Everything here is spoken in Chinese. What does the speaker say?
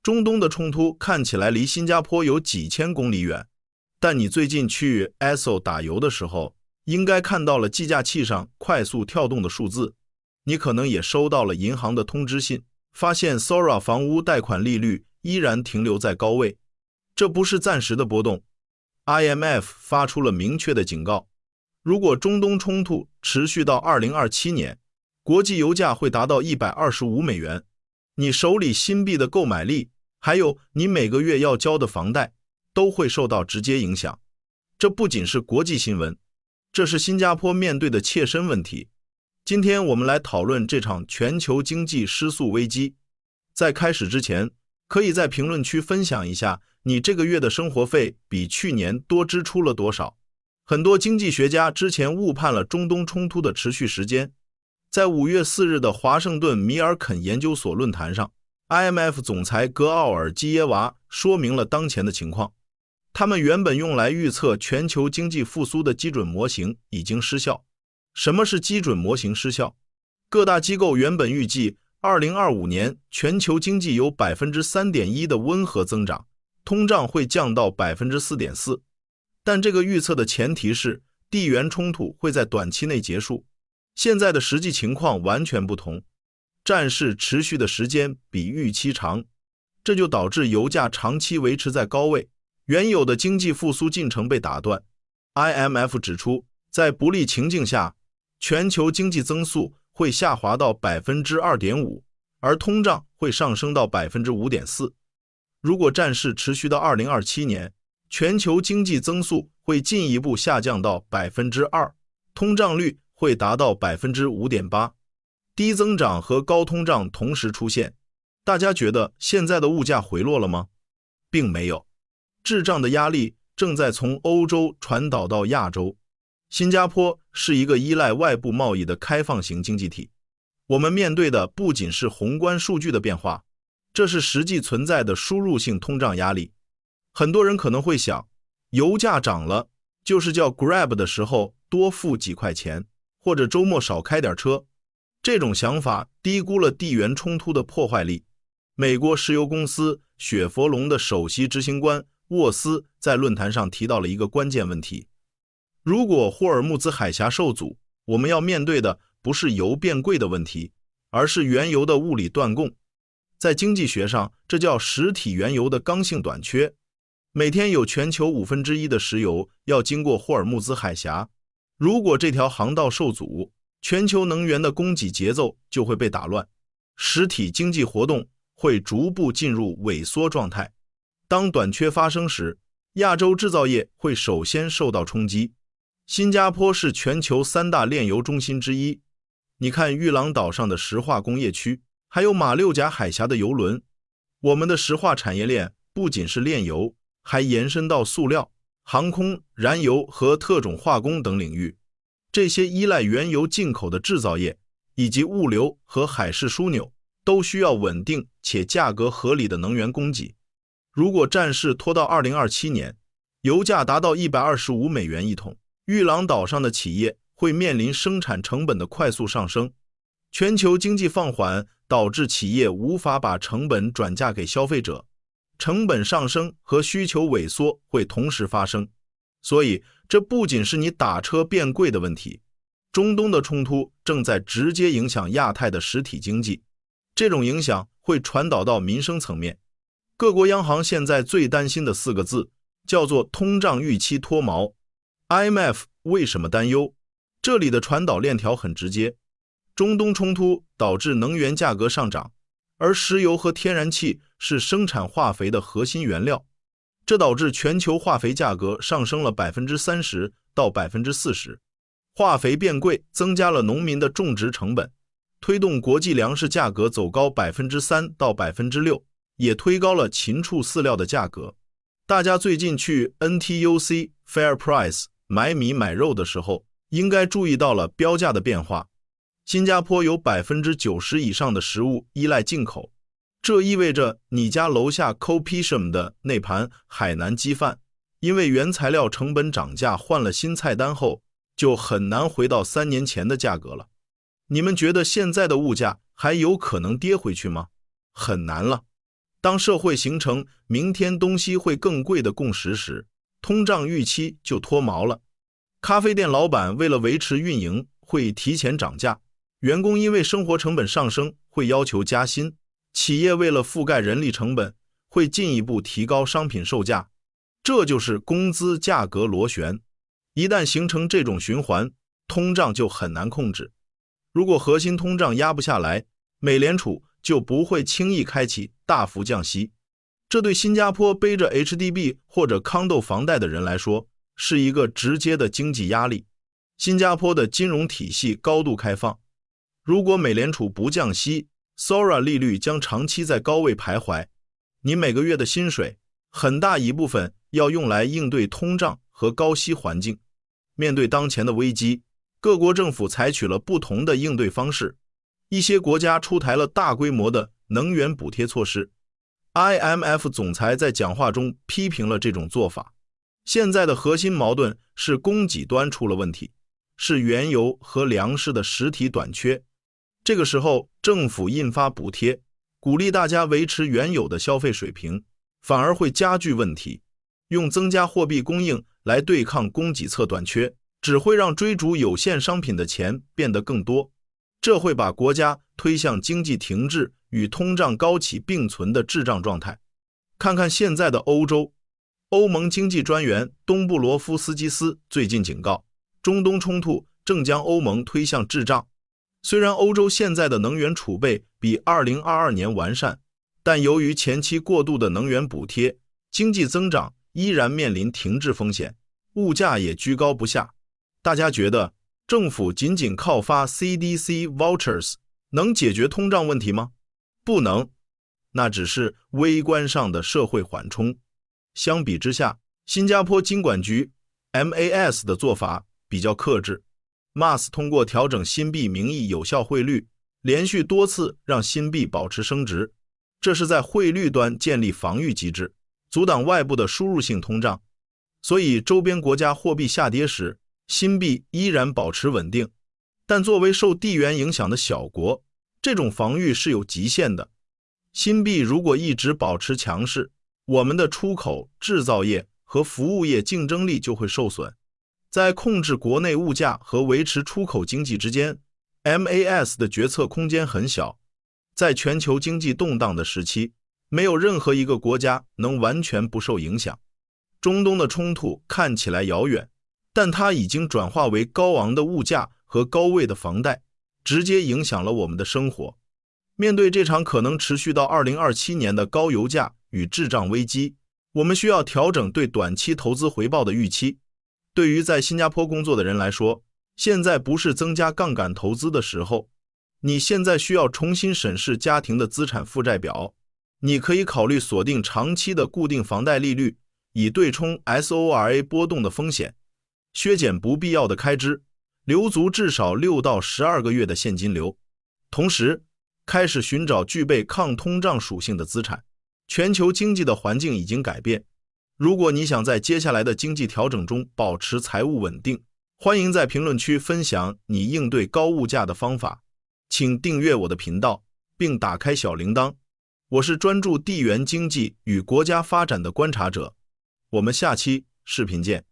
中东的冲突看起来离新加坡有几千公里远，但你最近去 Esso 打油的时候，应该看到了计价器上快速跳动的数字。你可能也收到了银行的通知信，发现 Sora 房屋贷款利率依然停留在高位。这不是暂时的波动。IMF 发出了明确的警告，如果中东冲突持续到2027年，国际油价会达到125美元。你手里新币的购买力，还有你每个月要交的房贷，都会受到直接影响。这不仅是国际新闻，这是新加坡面对的切身问题。今天我们来讨论这场全球经济失速危机。在开始之前，可以在评论区分享一下你这个月的生活费比去年多支出了多少。很多经济学家之前误判了中东冲突的持续时间。在5月4日的华盛顿米尔肯研究所论坛上， IMF 总裁格奥尔基耶娃说明了当前的情况。他们原本用来预测全球经济复苏的基准模型已经失效。什么是基准模型失效？各大机构原本预计2025年全球经济有 3.1% 的温和增长，通胀会降到 4.4%。 但这个预测的前提是地缘冲突会在短期内结束。现在的实际情况完全不同，战事持续的时间比预期长，这就导致油价长期维持在高位，原有的经济复苏进程被打断。 IMF 指出，在不利情境下，全球经济增速会下滑到 2.5%， 而通胀会上升到 5.4%。 如果战事持续到2027年，全球经济增速会进一步下降到 2%， 通胀率会达到 5.8%。 低增长和高通胀同时出现，大家觉得现在的物价回落了吗？并没有，滞胀的压力正在从欧洲传导到亚洲。新加坡是一个依赖外部贸易的开放型经济体，我们面对的不仅是宏观数据的变化，这是实际存在的输入性通胀压力。很多人可能会想，油价涨了，就是叫 Grab 的时候多付几块钱，或者周末少开点车。这种想法低估了地缘冲突的破坏力。美国石油公司雪佛龙的首席执行官沃斯在论坛上提到了一个关键问题：如果霍尔木兹海峡受阻，我们要面对的不是油变贵的问题，而是原油的物理断供。在经济学上，这叫实体原油的刚性短缺。每天有全球1/5的石油要经过霍尔木兹海峡，如果这条航道受阻，全球能源的供给节奏就会被打乱，实体经济活动会逐步进入萎缩状态。当短缺发生时，亚洲制造业会首先受到冲击。新加坡是全球3大炼油中心之一，你看玉郎岛上的石化工业区，还有马六甲海峡的油轮。我们的石化产业链不仅是炼油，还延伸到塑料、航空、燃油和特种化工等领域。这些依赖原油进口的制造业，以及物流和海事枢纽，都需要稳定且价格合理的能源供给。如果战事拖到2027年，油价达到125美元一桶，玉郎岛上的企业会面临生产成本的快速上升。全球经济放缓导致企业无法把成本转嫁给消费者，成本上升和需求萎缩会同时发生。所以这不仅是你打车变贵的问题，中东的冲突正在直接影响亚太的实体经济，这种影响会传导到民生层面。各国央行现在最担心的4个字叫做通胀预期脱锚。 IMF 为什么担忧？这里的传导链条很直接，中东冲突导致能源价格上涨，而石油和天然气是生产化肥的核心原料，这导致全球化肥价格上升了 30% 到 40%。 化肥变贵增加了农民的种植成本，推动国际粮食价格走高 3% 到 6%， 也推高了禽畜饲料的价格。大家最近去 NTUC Fair Price 买米买肉的时候，应该注意到了标价的变化。新加坡有 90% 以上的食物依赖进口，这意味着你家楼下 Kopitiam 的那盘海南鸡饭，因为原材料成本涨价换了新菜单后，就很难回到3年前的价格了。你们觉得现在的物价还有可能跌回去吗？很难了。当社会形成明天东西会更贵的共识时，通胀预期就脱毛了。咖啡店老板为了维持运营会提前涨价，员工因为生活成本上升会要求加薪，企业为了覆盖人力成本会进一步提高商品售价，这就是工资价格螺旋。一旦形成这种循环，通胀就很难控制。如果核心通胀压不下来，美联储就不会轻易开启大幅降息。这对新加坡背着 HDB 或者康豆房贷的人来说，是一个直接的经济压力。新加坡的金融体系高度开放，如果美联储不降息， SORA 利率将长期在高位徘徊。你每个月的薪水很大一部分要用来应对通胀和高息环境。面对当前的危机，各国政府采取了不同的应对方式，一些国家出台了大规模的能源补贴措施。IMF 总裁在讲话中批评了这种做法。现在的核心矛盾是供给端出了问题，是原油和粮食的实体短缺。这个时候，政府印发补贴，鼓励大家维持原有的消费水平，反而会加剧问题。用增加货币供应来对抗供给侧短缺，只会让追逐有限商品的钱变得更多，这会把国家推向经济停滞与通胀高企并存的滞胀状态。看看现在的欧洲，欧盟经济专员东布罗夫斯基斯最近警告，中东冲突正将欧盟推向滞胀。虽然欧洲现在的能源储备比2022年完善，但由于前期过度的能源补贴，经济增长依然面临停滞风险，物价也居高不下。大家觉得政府仅仅靠发 CDC vouchers 能解决通胀问题吗？不能，那只是微观上的社会缓冲。相比之下，新加坡金管局 MAS 的做法比较克制。MAS 通过调整新币名义有效汇率，连续多次让新币保持升值，这是在汇率端建立防御机制，阻挡外部的输入性通胀。所以周边国家货币下跌时，新币依然保持稳定。但作为受地缘影响的小国，这种防御是有极限的。新币如果一直保持强势，我们的出口、制造业和服务业竞争力就会受损。在控制国内物价和维持出口经济之间， MAS 的决策空间很小。在全球经济动荡的时期，没有任何一个国家能完全不受影响。中东的冲突看起来遥远，但它已经转化为高昂的物价和高位的房贷，直接影响了我们的生活。面对这场可能持续到2027年的高油价与滞胀危机，我们需要调整对短期投资回报的预期。对于在新加坡工作的人来说，现在不是增加杠杆投资的时候。你现在需要重新审视家庭的资产负债表。你可以考虑锁定长期的固定房贷利率，以对冲 SORA 波动的风险，削减不必要的开支，留足至少6到12个月的现金流。同时，开始寻找具备抗通胀属性的资产。全球经济的环境已经改变，如果你想在接下来的经济调整中保持财务稳定，欢迎在评论区分享你应对高物价的方法。请订阅我的频道，并打开小铃铛。我是专注地缘经济与国家发展的观察者。我们下期视频见。